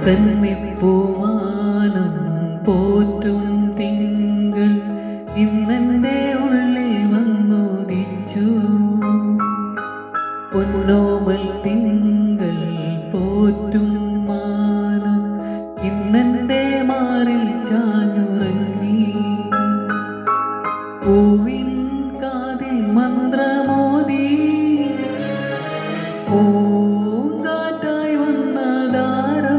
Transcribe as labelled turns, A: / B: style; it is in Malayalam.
A: കന്നിപ്പൂവാനം പോറ്റും തിങ്കൾ ഇന്നെൻ്റെ ഉള്ളിൽ വന്നുദിച്ചു. പൊന്നോമൽ തിങ്കൾ പോറ്റും മാനം ഇന്നെൻ്റെ മാറിൽ ചാഞ്ഞുറങ്ങി. പൂവിൻ കാതിൽ മന്ത്രമോദി പൂങ്കാറ്റായി വന്നതാരോ.